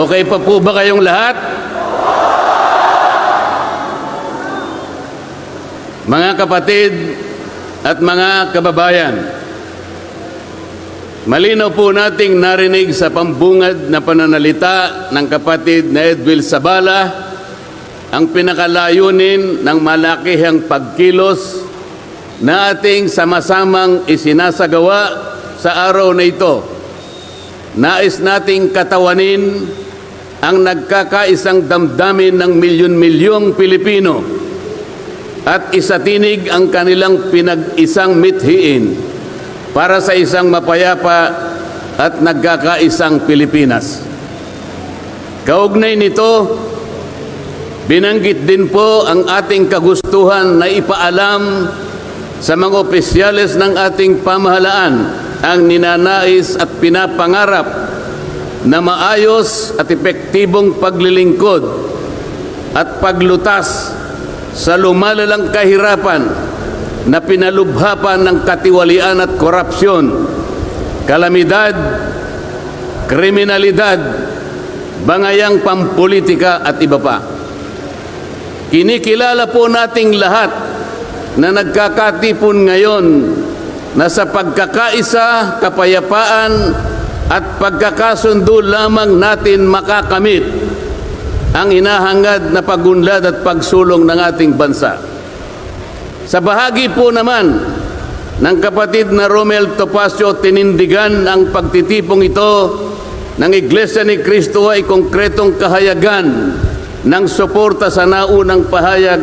Okay pa po ba kayong lahat? Mga kapatid at mga kababayan, malinaw po nating narinig sa pambungad na pananalita ng kapatid na Edwil Sabala ang pinakalayunin ng malakihang pagkilos na ating sama-samang isinasagawa sa araw na ito. Nais nating katawanin ang nagkakaisang damdamin ng milyon-milyong Pilipino at isatinig ang kanilang pinag-isang mithiin para sa isang mapayapa at nagkakaisang Pilipinas. Kaugnay nito, binanggit din po ang ating kagustuhan na ipaalam sa mga opisyales ng ating pamahalaan ang ninanais at pinapangarap na maayos at epektibong paglilingkod at paglutas sa lumalalang kahirapan na pinalubha pa ng katiwalian at korupsyon, kalamidad, kriminalidad, bangayang pampolitika at iba pa. Kinikilala po nating lahat na nagkakatipon ngayon na sa pagkakaisa, kapayapaan at pagkakasundo lamang natin makakamit ang hinahangad na pagunlad at pagsulong ng ating bansa. Sa bahagi po naman ng kapatid na Romel Topacio, tinindigan ang pagtitipong ito ng Iglesia ni Cristo ay konkretong kahayagan ng suporta sa naunang pahayag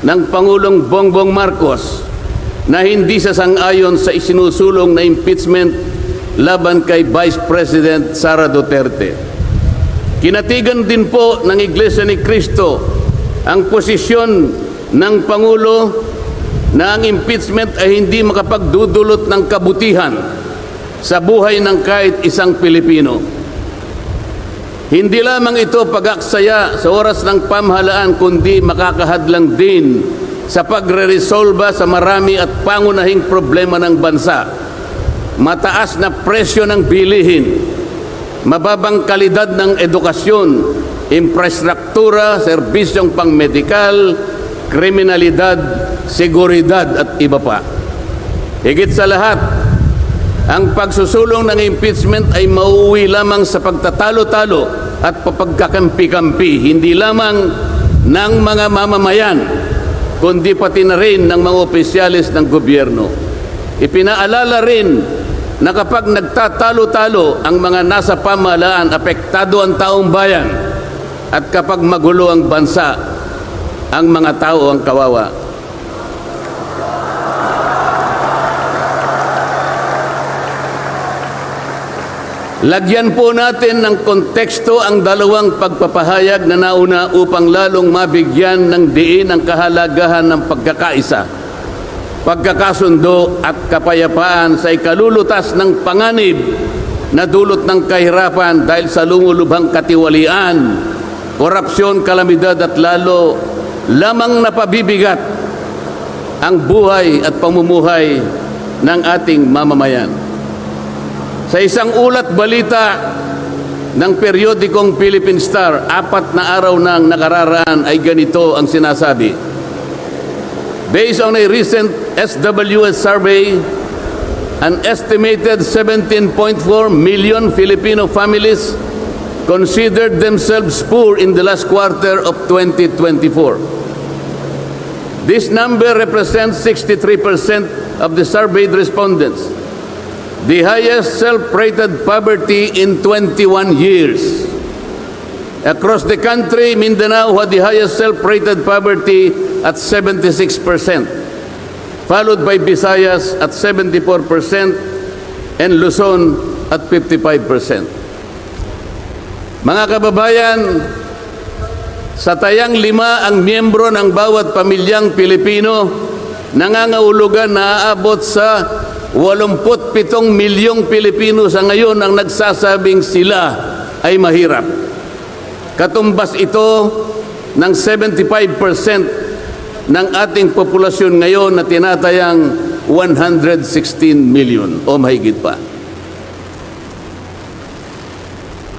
ng Pangulong Bongbong Marcos na hindi sasang-ayon sa isinusulong na impeachment laban kay Vice President Sara Duterte. Kinatigan din po ng Iglesia ni Cristo ang posisyon ng Pangulo na ang impeachment ay hindi makapagdudulot ng kabutihan sa buhay ng kahit isang Pilipino. Hindi lamang ito pag-aksaya sa oras ng pamahalaan, kundi makakahadlang din sa pagre-resolba sa marami at pangunahing problema ng bansa. Mataas na presyo ng bilihin, mababang kalidad ng edukasyon, infrastruktura, serbisyong pangmedikal, kriminalidad, seguridad at iba pa. Higit sa lahat, ang pagsusulong ng impeachment ay mauuwi lamang sa pagtatalo-talo at papagkakampi-kampi, hindi lamang ng mga mamamayan, kundi pati na rin ng mga opisyalis ng gobyerno. Ipinaalala rin na kapag nagtatalo-talo ang mga nasa pamahalaan, apektado ang taong bayan, at kapag magulo ang bansa, ang mga tao ang kawawa. Lagyan po natin ng konteksto ang dalawang pagpapahayag na nauna upang lalong mabigyan ng diin ang kahalagahan ng pagkakaisa, pagkakasundo at kapayapaan sa ikalulutas ng panganib na dulot ng kahirapan dahil sa lumulubhang katiwalian, korupsyon, kalamidad at lalo lamang napabibigat ang buhay at pamumuhay ng ating mamamayan. Sa isang ulat balita ng periodikong Philippine Star, 4 na araw nang nakararaan ay ganito ang sinasabi. Based on a recent SWS survey, an estimated 17.4 million Filipino families considered themselves poor in the last quarter of 2024. This number represents 63% of the surveyed respondents, the highest self-rated poverty in 21 years. Across the country, Mindanao had the highest self-rated poverty at 76%, followed by Visayas at 74% and Luzon at 55%. Mga kababayan, sa tayang 5 ang miyembro ng bawat pamilyang Pilipino, nangangahulugan na aabot sa 87 milyong Pilipino sa ngayon ang nagsasabing sila ay mahirap. Katumbas ito ng 75% ng ating populasyon ngayon na tinatayang 116 million o mahigit pa.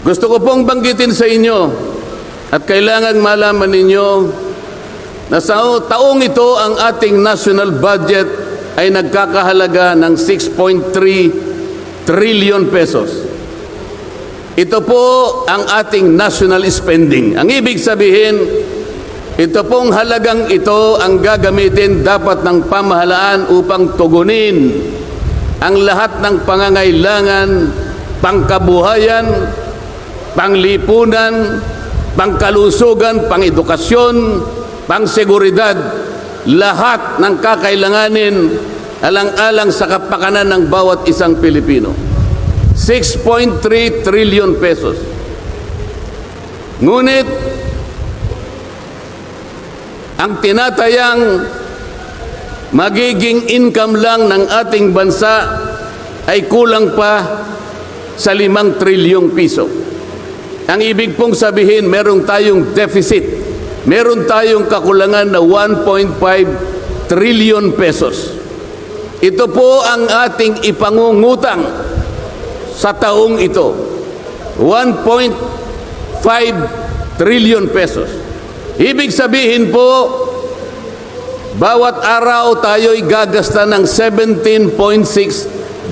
Gusto ko pong banggitin sa inyo at kailangan malaman ninyo na sa taong ito ang ating national budget ay nagkakahalaga ng 6.3 trillion pesos. Ito po ang ating national spending. Ang ibig sabihin, ito pong halagang ito ang gagamitin dapat ng pamahalaan upang tugunin ang lahat ng pangangailangan, pangkabuhayan, panglipunan, pangkalusugan, pangedukasyon, pangseguridad, lahat ng kakailanganin alang-alang sa kapakanan ng bawat isang Pilipino. 6.3 trillion pesos. Ngunit, ang tinatayang magiging income lang ng ating bansa ay kulang pa sa 5 trilyong piso. Ang ibig pong sabihin, meron tayong deficit. Meron tayong kakulangan na 1.5 trillion pesos. Ito po ang ating ipangungutang sa taong ito. 1.5 trillion pesos. Ibig sabihin po, bawat araw tayo'y gagasta ng 17.6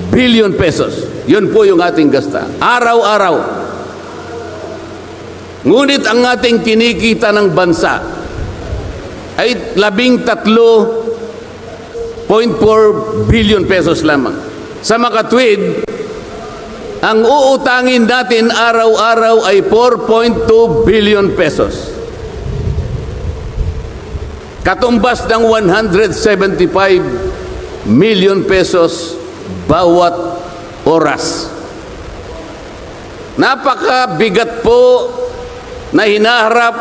billion pesos. Yun po yung ating gasta. Araw-araw. Ngunit ang ating kinikita ng bansa ay 13.4 billion pesos lamang. Sa makatwid, ang uutangin natin araw-araw ay 4.2 billion pesos. Katumbas ng 175 million pesos bawat oras. Napakabigat po na hinaharap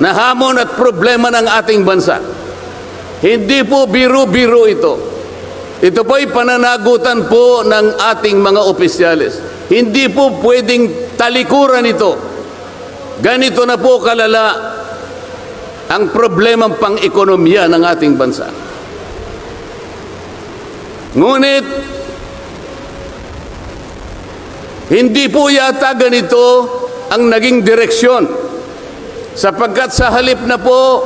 na hamon at problema ng ating bansa. Hindi po biro-biro ito. Ito po ay pananagutan po ng ating mga opisyalis. Hindi po pwedeng talikuran ito. Ganito na po kalala ang problemang pang-ekonomiya ng ating bansa. Ngunit, hindi po yata ganito ang naging direksyon, sapagkat sa halip na po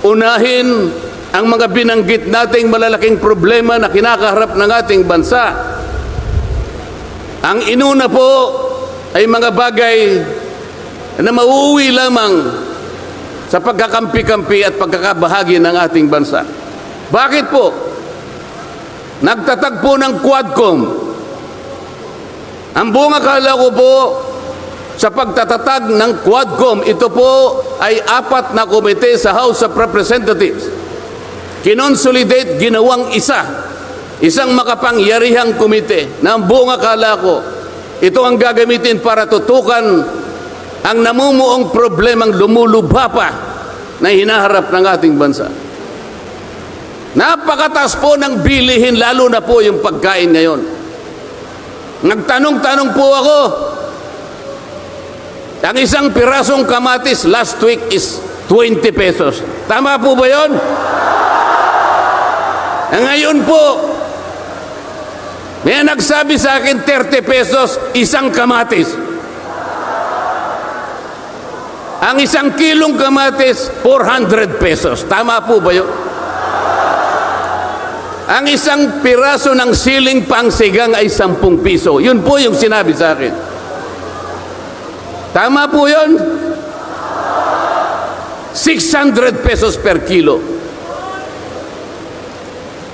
unahin ang mga binanggit nating malalaking problema na kinakaharap ng ating bansa, ang inuna po ay mga bagay na mauuwi lamang sa pagkakampi-kampi at pagkakabahagi ng ating bansa. Bakit po? Nagtatag po ng Quadcom. Ang buong akala ko po sa pagtatatag ng Quadcom, ito po ay 4 na komite sa House of Representatives. Kinonsolidate, ginawang isang makapangyarihang komite na ang buong akala ko, ito ang gagamitin para tutukan ang namumuong problemang lumulubha pa na hinaharap ng ating bansa. Napakataas po ng bilihin, lalo na po yung pagkain ngayon. Nagtanong-tanong po ako, ang isang pirasong kamatis last week is 20 pesos. Tama po ba yun? Ngayon po, may nagsabi sa akin 30 pesos isang kamatis. Ang isang kilong kamatis, 400 pesos. Tama po ba yun? Ang isang piraso ng siling pangsigang ay 10 piso. Yun po yung sinabi sa akin. Tama po yun? 600 pesos per kilo.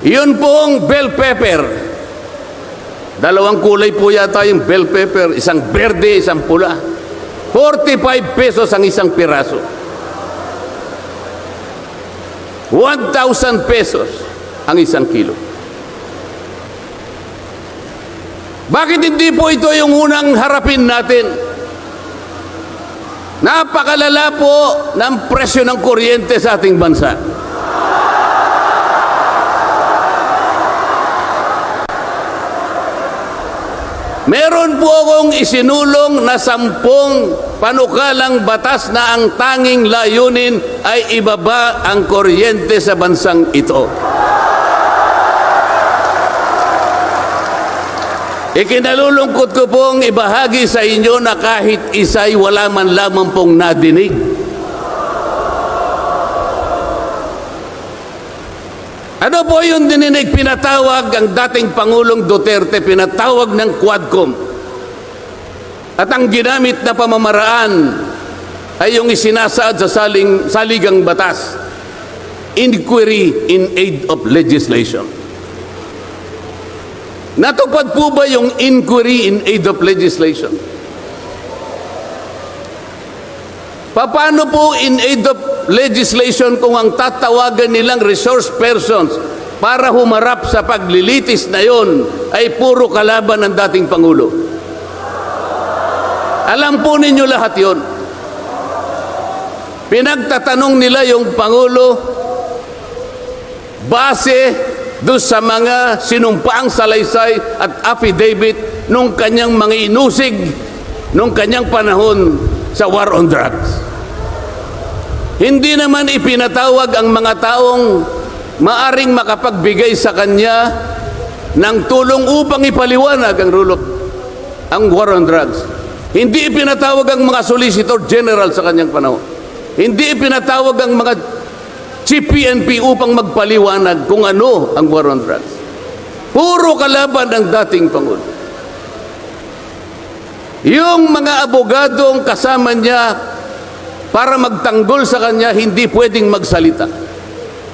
Yun pong bell pepper. 2 kulay po yata yung bell pepper. Isang berde, isang pula. 45 pesos ang isang piraso. 1,000 pesos ang isang kilo. Bakit hindi po ito yung unang harapin natin? Napakalala po ng presyo ng kuryente sa ating bansa. Meron po akong isinulong na 10 panukalang batas na ang tanging layunin ay ibaba ang kuryente sa bansang ito. Ikinalulungkot ko pong ibahagi sa inyo na kahit isa'y wala man lamang pong nadinig. Ano po yung dininig? Pinatawag ang dating Pangulong Duterte, pinatawag ng Quadcom. At ang ginamit na pamamaraan ay yung isinasaad sa saligang batas, inquiry in aid of legislation. Natupad po ba yung inquiry in aid of legislation? Paano po in aid of legislation kung ang tatawagan nilang resource persons para humarap sa paglilitis na yon ay puro kalaban ng dating Pangulo? Alam po ninyo lahat yon. Pinagtatanong nila yung Pangulo base doon sa mga sinumpaang salaysay at affidavit nung kanyang mga inusig nung kanyang panahon sa war on drugs. Hindi naman ipinatawag ang mga taong maaring makapagbigay sa kanya ng tulong upang ipaliwanag ang war on drugs. Hindi ipinatawag ang mga Solicitor General sa kanyang panahon. Hindi ipinatawag ang mga Chief PNP upang magpaliwanag kung ano ang war on drugs. Puro kalaban ang dating Pangulo. Yung mga abogadong kasama niya para magtanggol sa kanya, hindi pwedeng magsalita.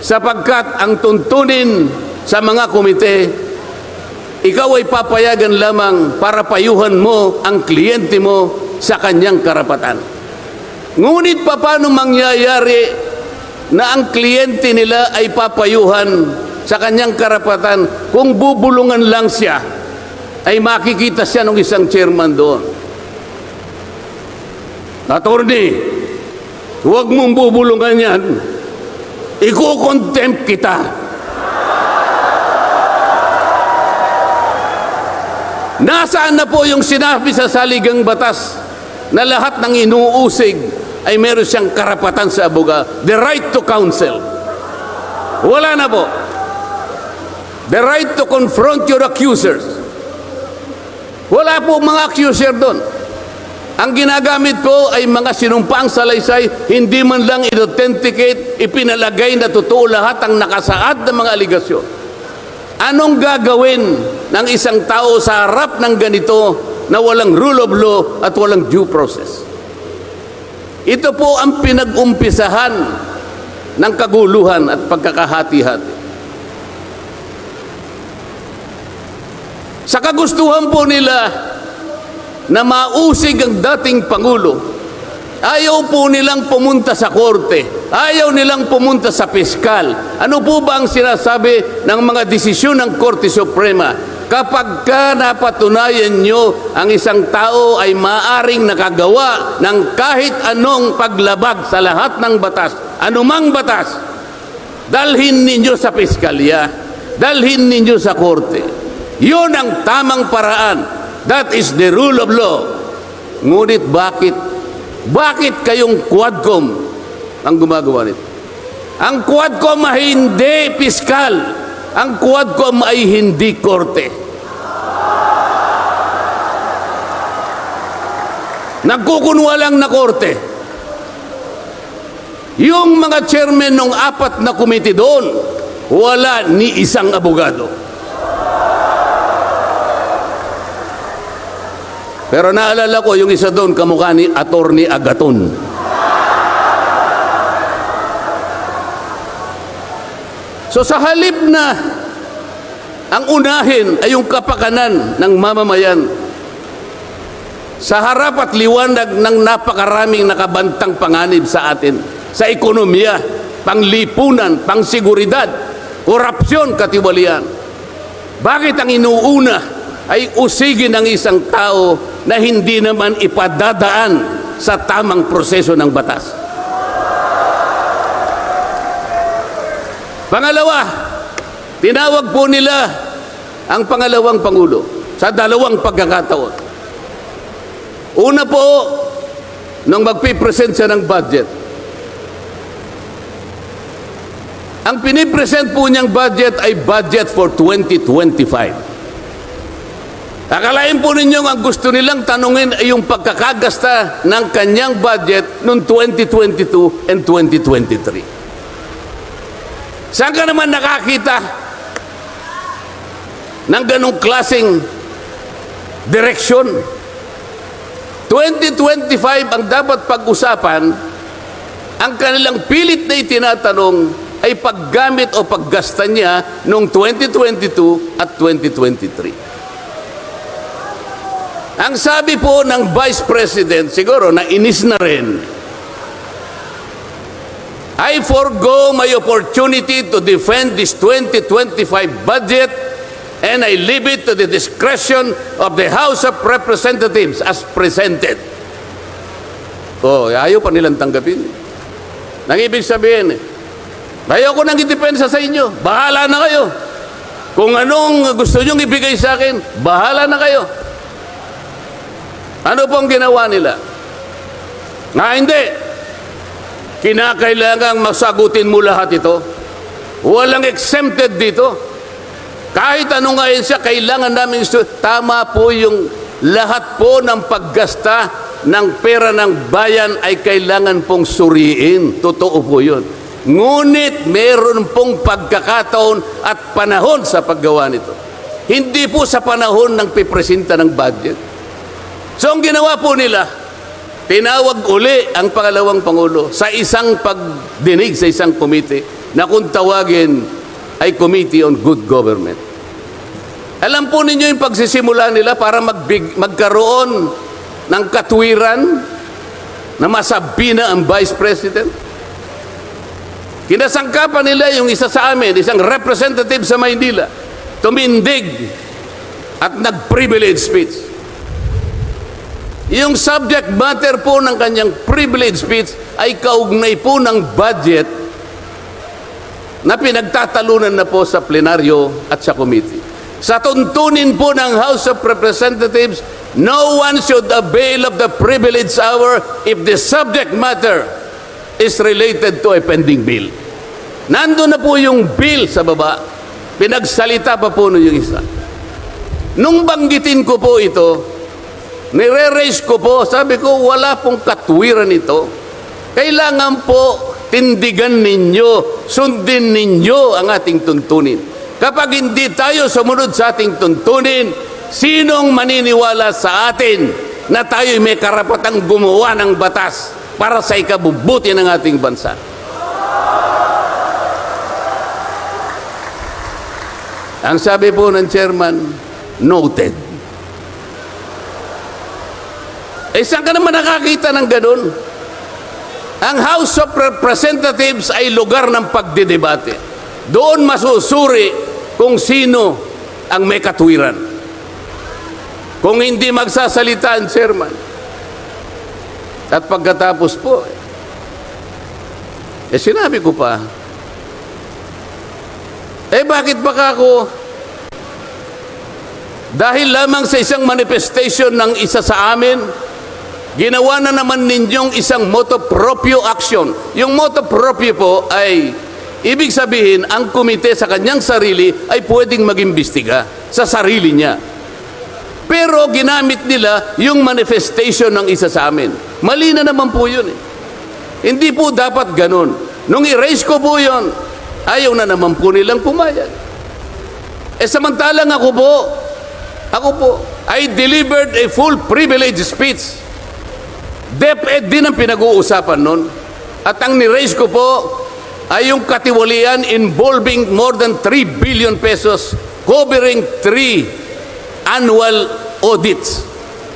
Sapagkat ang tuntunin sa mga komite, ikaw ay papayagan lamang para payuhan mo ang kliyente mo sa kanyang karapatan. Ngunit paano mangyayari na ang kliyente nila ay papayuhan sa kanyang karapatan kung bubulungan lang siya, ay makikita siya ng isang chairman doon? Attorney, huwag mong bubulungan yan. Iko-contempt kita. Nasaan na po yung sinabi sa saligang batas na lahat ng inuusig ay meron siyang karapatan sa abogado? The right to counsel. Wala na po. The right to confront your accusers. Wala po mga accuser doon. Ang ginagamit ko ay mga sinumpaang salaysay, hindi man lang i-authenticate, ipinalagay na totoo lahat ang nakasaad ng mga aligasyon. Anong gagawin ng isang tao sa harap ng ganito na walang rule of law at walang due process? Ito po ang pinag-umpisahan ng kaguluhan at pagkakahati-hati. Sa kagustuhan po nila na mausig ang dating Pangulo, ayaw po nilang pumunta sa korte, ayaw nilang pumunta sa piskal. Ano po ba ang sinasabi ng mga desisyon ng Korte Suprema? Kapag ka napatunayan nyo ang isang tao ay maaring nakagawa ng kahit anong paglabag sa lahat ng batas, anumang batas, dalhin ninyo sa piskalya, dalhin ninyo sa korte. Yun ang tamang paraan. That is the rule of law. Ngunit bakit kayong Quadcom ang gumagawa nito? Ang Quadcom ay hindi piskal. Ang Quadcom ay hindi korte. Nagkukunwa lang na korte. Yung mga chairman ng 4 na komite doon, wala ni isang abogado. Pero naalala ko yung isa doon, kamukha ni Attorney Agaton. So sa halip na ang unahin ay yung kapakanan ng mamamayan, sa harap at liwanag ng napakaraming nakabantang panganib sa atin, sa ekonomiya, panglipunan, pangsiguridad, korupsyon, katiwalian, bakit ang inuuna ay usigin ng isang tao na hindi naman ipadadaan sa tamang proseso ng batas? Pangalawa, tinawag po nila ang pangalawang Pangulo sa 2 pagkakataon. Una po, nung magpipresent siya ng budget. Ang pinipresent po niyang budget ay budget for 2025. Akalain po ninyong ang gusto nilang tanungin ay yung pagkakagasta ng kanyang budget noong 2022 and 2023. Saan ka naman nakakita ng ganong klaseng direksyon? 2025 ang dapat pag-usapan, ang kanilang pilit na itinatanong ay paggamit o paggasta niya noong 2022 at 2023. Ang sabi po ng Vice President, siguro nainis na rin, I forgo my opportunity to defend this 2025 budget and I leave it to the discretion of the House of Representatives as presented. Oh, ayaw pa nilang tanggapin. Nang ibig sabihin, ayaw ko nang idepensa sa inyo. Bahala na kayo. Kung anong gusto nyong ibigay sa akin, bahala na kayo. Ano pong ginawa nila? Hindi. Kinakailangang masagutin mo lahat ito. Walang exempted dito. Kahit ano nga yun siya, kailangan namin tama po yung lahat po ng paggasta ng pera ng bayan ay kailangan pong suriin. Totoo po yun. Ngunit meron pong pagkakataon at panahon sa paggawa nito. Hindi po sa panahon ng pipresenta ng budget. So ang ginawa po nila, tinawag uli ang pangalawang Pangulo sa isang pagdinig sa isang committee na kung tawagin ay Committee on Good Government. Alam po ninyo yung pagsisimula nila para magkaroon ng katwiran na masabi na ang Vice President? Kinasangkapan nila yung isa sa amin, isang representative sa Maynila, tumindig at nag-privilege speech. Yung subject matter po ng kanyang privilege speech ay kaugnay po ng budget na pinagtatalunan na po sa plenaryo at sa committee. Sa tuntunin po ng House of Representatives, no one should avail of the privilege hour if the subject matter is related to a pending bill. Nandun na po yung bill sa baba, pinagsalita pa po yung isa. Nung banggitin ko po ito, nire-raise ko po, sabi ko, wala pong katwiran ito. Kailangan po tindigan ninyo, sundin ninyo ang ating tuntunin. Kapag hindi tayo sumunod sa ating tuntunin, sinong maniniwala sa atin na tayo'y may karapatang gumawa ng batas para sa ikabubuti ng ating bansa? Ang sabi po ng chairman, noted. Saan ka naman nakakita ng ganun? Ang House of Representatives ay lugar ng pagdidebate. Doon masusuri kung sino ang may katwiran. Kung hindi magsasalita ang chairman. At pagkatapos po, sinabi ko pa, bakit baka ako, dahil lamang sa isang manifestation ng isa sa amin, ginawa na naman ninyong isang motu proprio action. Yung motu proprio po ay, ibig sabihin, ang komite sa kanyang sarili ay pwedeng mag-imbestiga sa sarili niya. Pero ginamit nila yung manifestation ng isa sa amin. Mali na naman po yun. Hindi po dapat ganun. Nung i-raise ko po yun, ayaw na naman po nilang pumayag. Samantalang ako po, I delivered a full privilege speech. DepEd din ang pinag-uusapan nun. At ang ni-raise ko po ay yung katiwalian involving more than 3 billion pesos covering 3 annual audits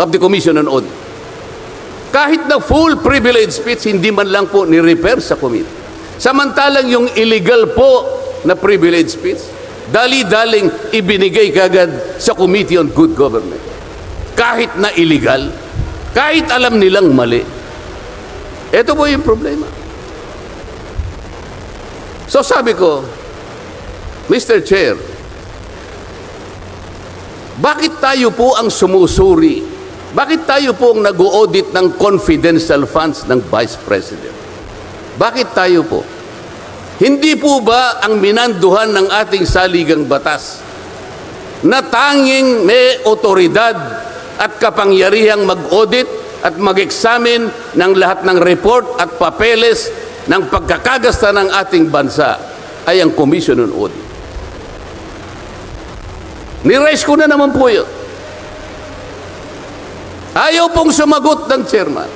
of the Commission on Audit. Kahit na full privilege speech, hindi man lang po ni-refer sa committee. Samantalang yung illegal po na privilege speech, dali-daling ibinigay kagad sa Committee on Good Government. Kahit na illegal, kahit alam nilang mali. Ito po yung problema. So sabi ko, Mr. Chair, bakit tayo po ang sumusuri? Bakit tayo po ang nag-audit ng confidential funds ng Vice President? Bakit tayo po? Hindi po ba ang minanduhan ng ating saligang batas na tanging may otoridad at kapangyarihang mag-audit at mag-examine ng lahat ng report at papeles ng pagkakagasta ng ating bansa ay ang Commission on Audit. Ni-raise ko na naman po yun. Ayaw pong sumagot ng chairman.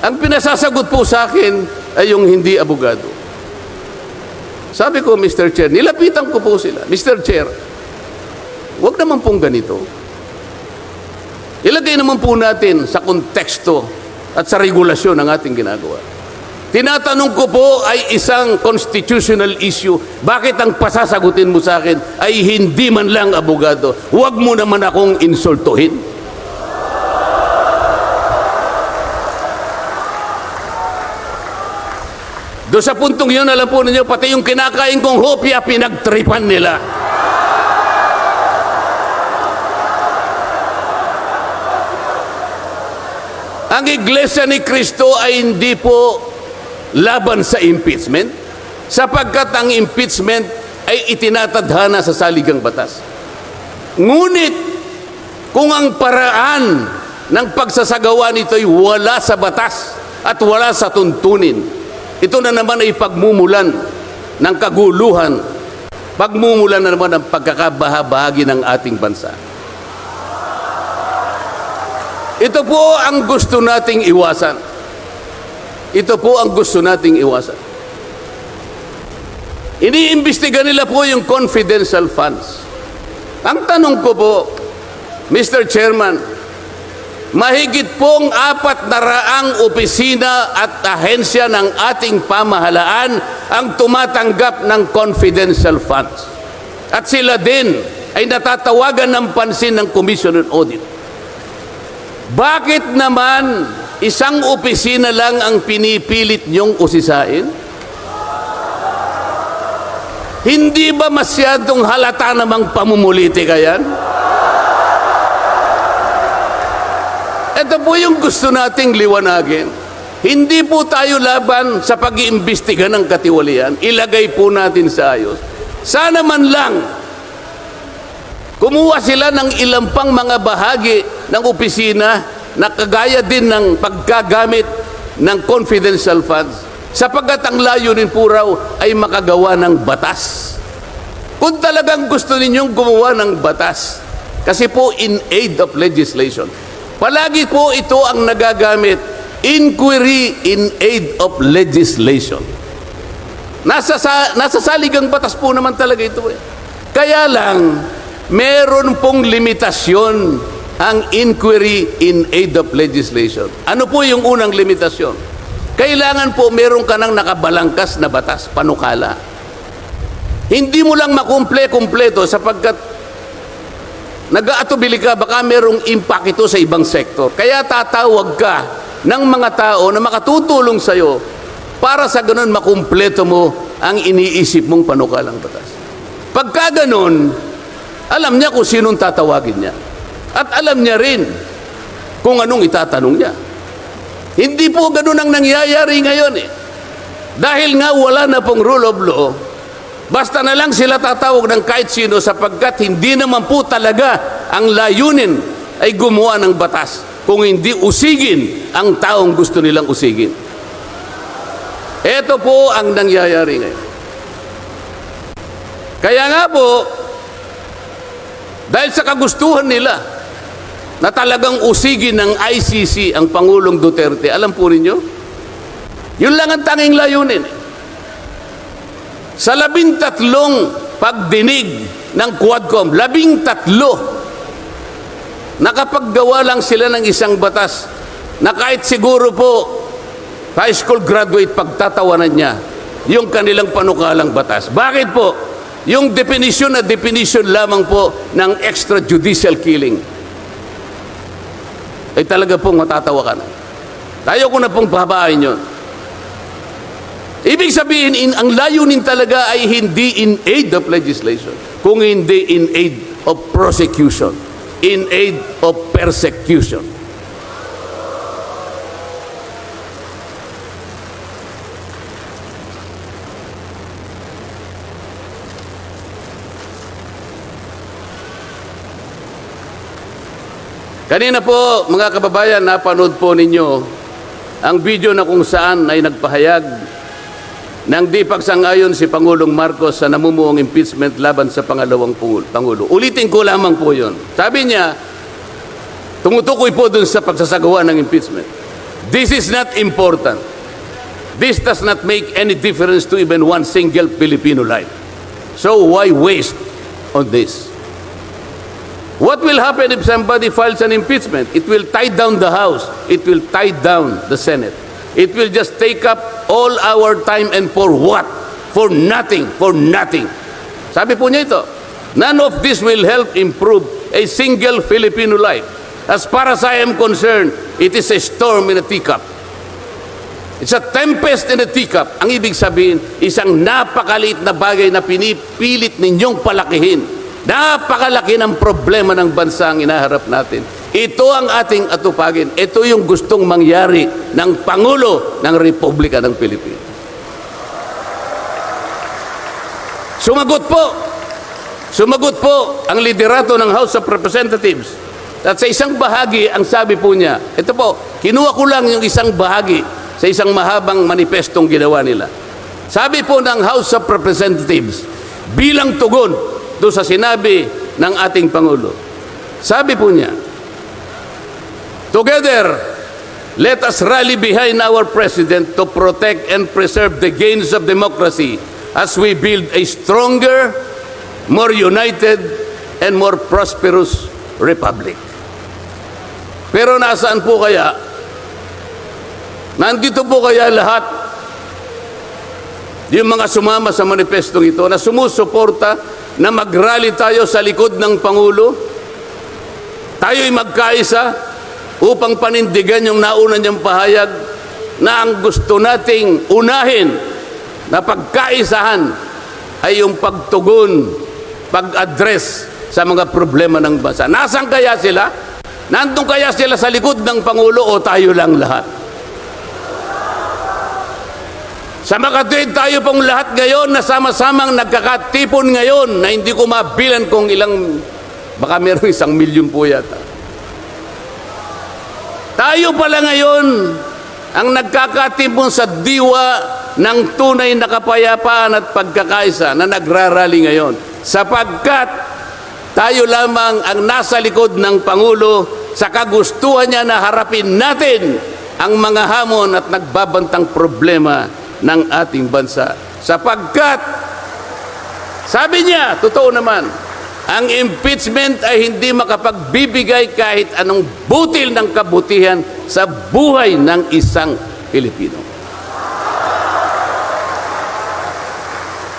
Ang pinasasagot po sa akin ay yung hindi abogado. Sabi ko, Mr. Chair, nilapitan ko po sila. Mr. Chair, huwag naman pong ganito. Ilagay naman po natin sa konteksto at sa regulasyon ng ating ginagawa. Tinatanong ko po ay isang constitutional issue. Bakit ang pasasagutin mo sa akin ay hindi man lang abogado? Huwag mo naman akong insultuhin. Doon sa puntong yun, alam po ninyo, pati yung kinakain kong hopya, pinagtripan nila. Ang Iglesia ni Cristo ay hindi po laban sa impeachment, sapagkat ang impeachment ay itinatadhana sa saligang batas. Ngunit, kung ang paraan ng pagsasagawa nito ay wala sa batas at wala sa tuntunin, ito na naman ay pagmumulan ng kaguluhan, pagmumulan na naman ng pagkakabahabahagi ng ating bansa. Ito po ang gusto nating iwasan. Ito po ang gusto nating iwasan. Iniimbestiga nila po yung confidential funds. Ang tanong ko po, Mr. Chairman, mahigit pong 400 opisina at ahensya ng ating pamahalaan ang tumatanggap ng confidential funds. At sila din ay natatawagan ng pansin ng Commission on Audit. Bakit naman isang opisina lang ang pinipilit niyong usisain? Hindi ba masyadong halata namang pamumuliti kayan? Ito po yung gusto nating liwanagin. Hindi po tayo laban sa pag-iimbestiga ng katiwalian. Ilagay po natin sa ayos. Sana man lang kumuha sila ng ilang pang mga bahagi ng opisina na kagaya din ng paggagamit ng confidential funds, sapagkat ang layunin po raw ay makagawa ng batas. Kung talagang gusto ninyong gumawa ng batas, kasi po in aid of legislation, palagi po ito ang nagagamit, inquiry in aid of legislation. Nasa saligang batas po naman talaga ito. Kaya lang, meron pong limitasyon ang inquiry in aid of legislation. Ano po yung unang limitasyon? Kailangan po meron ka ng nakabalangkas na batas, panukala. Hindi mo lang makumple-kumpleto sapagkat nag-aatubili ka, baka merong impact ito sa ibang sektor. Kaya tatawag ka ng mga tao na makatutulong sa'yo para sa ganun makumpleto mo ang iniisip mong panukalang batas. Pagka ganun, alam niya kung sinong tatawagin niya. At alam niya rin kung anong itatanong niya. Hindi po ganun ang nangyayari ngayon eh. Dahil nga wala na pong rule of law, basta na lang sila tatawag ng kahit sino sapagkat hindi naman po talaga ang layunin ay gumawa ng batas kung hindi usigin ang taong gusto nilang usigin. Ito po ang nangyayari ngayon. Kaya nga po, dahil sa kagustuhan nila na talagang usigin ng ICC ang Pangulong Duterte, alam po ninyo, yun lang ang tanging layunin. Sa 13 pagdinig ng Quadcom, 13, nakapaggawa lang sila ng isang batas na kahit siguro po high school graduate pagtatawanan niya yung kanilang panukalang batas. Bakit po? Yung definition na definition lamang po ng extrajudicial killing ay talaga pong matatawa ka na. Tayo ko na pong pahabain yun. Ibig sabihin, ang layunin talaga ay hindi in aid of legislation, kung hindi in aid of prosecution, in aid of persecution. Kanina po, mga kababayan, napanood po ninyo ang video na kung saan ay nagpahayag ng di pagsang-ayon si Pangulong Marcos sa namumuong impeachment laban sa pangalawang Pangulo. Ulitin ko lamang po yun. Sabi niya, tumutukoy po dun sa pagsasagawa ng impeachment. This is not important. This does not make any difference to even one single Filipino life. So why waste on this? What will happen if somebody files an impeachment? It will tie down the House. It will tie down the Senate. It will just take up all our time, and for what? For nothing. For nothing. Sabi po niya ito, none of this will help improve a single Filipino life. As far as I am concerned, it is a storm in a teacup. It's a tempest in a teacup. Ang ibig sabihin, isang napakaliit na bagay na pinipilit ninyong palakihin. Napakalaki ng problema ng bansa ang inaharap natin. Ito ang ating atupagin. Ito yung gustong mangyari ng Pangulo ng Republika ng Pilipinas. Sumagot po ang liderato ng House of Representatives. At sa isang bahagi, ang sabi po niya, ito po, kinuha ko lang yung isang bahagi sa isang mahabang manifestong ginawa nila. Sabi po ng House of Representatives, bilang tugon doon sa sinabi ng ating Pangulo, sabi po niya, together, let us rally behind our President to protect and preserve the gains of democracy as we build a stronger, more united, and more prosperous republic. Pero nasaan po kaya? Nandito po kaya lahat yung mga sumama sa manifestong ito na sumusuporta na mag-rally tayo sa likod ng Pangulo? Tayo'y magkaisa upang panindigan yung nauna niyang pahayag na ang gusto nating unahin na pagkaisahan ay yung pagtugon, pag-address sa mga problema ng bansa. Nasaan kaya sila? Nandun kaya sila sa likod ng Pangulo o tayo lang lahat? Sa makatuwid tayo pong lahat ngayon na sama-samang nagkakatipon ngayon na hindi ko mabilan kung ilang, baka meron 1 milyon po yata. Tayo pala ngayon ang nagkakatipon sa diwa ng tunay na kapayapaan at pagkakaisa na nagrarally ngayon. Sapagkat tayo lamang ang nasa likod ng Pangulo sa kagustuhan niya na harapin natin ang mga hamon at nagbabantang problema ng ating bansa. Sapagkat, sabi niya, totoo naman, ang impeachment ay hindi makapagbibigay kahit anong butil ng kabutihan sa buhay ng isang Pilipino.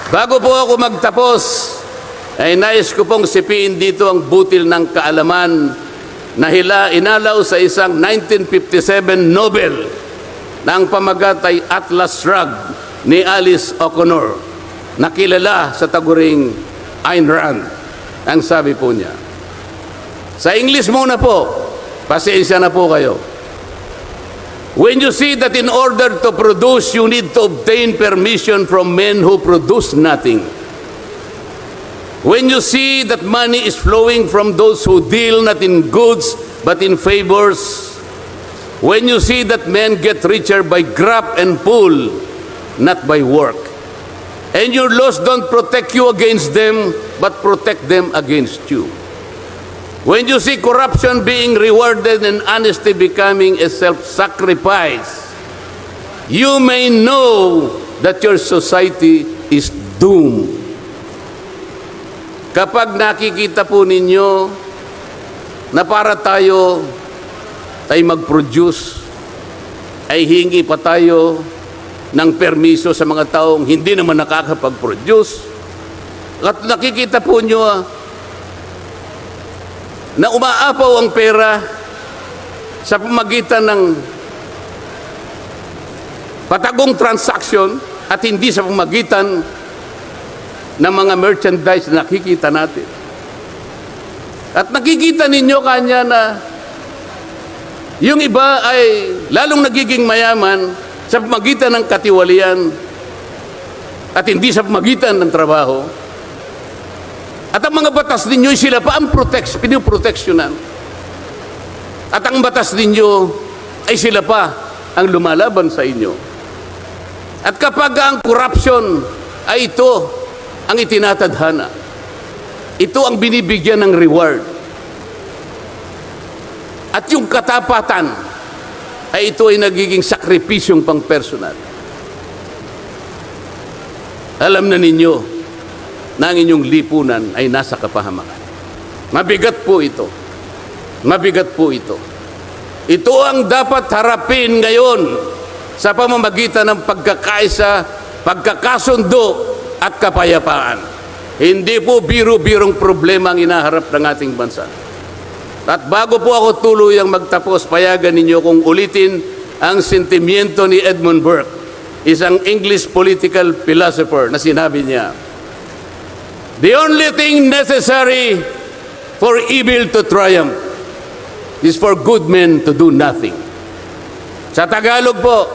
Bago po ako magtapos, ay nais ko pong sipiin dito ang butil ng kaalaman na inalaw sa isang 1957 Nobel na ang pamagat ay Atlas Shrugged ni Alice O'Connor, na kilala sa taguring Ayn Rand. Ang sabi po niya, sa English muna po, pasensya na po kayo. When you see that in order to produce, you need to obtain permission from men who produce nothing. When you see that money is flowing from those who deal not in goods but in favors. When you see that men get richer by grab and pull, not by work. And your laws don't protect you against them, but protect them against you. When you see corruption being rewarded and honesty becoming a self-sacrifice, you may know that your society is doomed. Kapag nakikita po ninyo na para tayo ay mag-produce, ay hingi pa tayo ng permiso sa mga taong hindi naman nakakapag-produce. At nakikita po nyo na umaapaw ang pera sa pamagitan ng patagong transaction at hindi sa pamagitan ng mga merchandise na nakikita natin. At nakikita ninyo kanya na yung iba ay lalong nagiging mayaman sa pamagitan ng katiwalian at hindi sa pamagitan ng trabaho. At ang mga batas ninyo, sila pa ang piniproteksyonan. At ang batas ninyo ay sila pa ang lumalaban sa inyo. At kapag ang corruption ay ito ang itinatadhana, ito ang binibigyan ng reward. At yung katapatan ay ito ay nagiging sakripisyong pang-personal. Alam na ninyo na ang inyong lipunan ay nasa kapahamakan. Mabigat po ito. Mabigat po ito. Ito ang dapat harapin ngayon sa pamamagitan ng pagkakaisa, pagkakasundo at kapayapaan. Hindi po biro-birong problema ang inaharap ng ating bansa. At bago po ako tuluyang magtapos, payagan ninyo kung ulitin ang sentimiento ni Edmund Burke, isang English political philosopher, na sinabi niya, "The only thing necessary for evil to triumph is for good men to do nothing." Sa Tagalog po,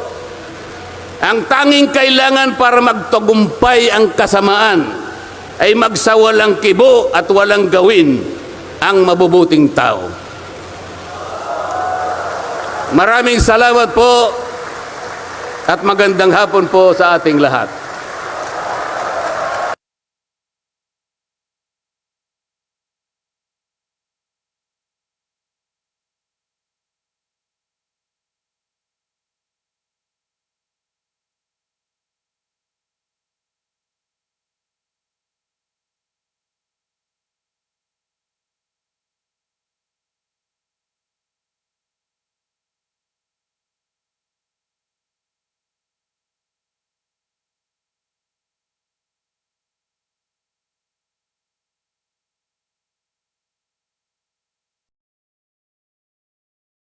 ang tanging kailangan para magtagumpay ang kasamaan ay magsawalang kibo at walang gawin ang mabubuting tao. Maraming salamat po at magandang hapon po sa ating lahat.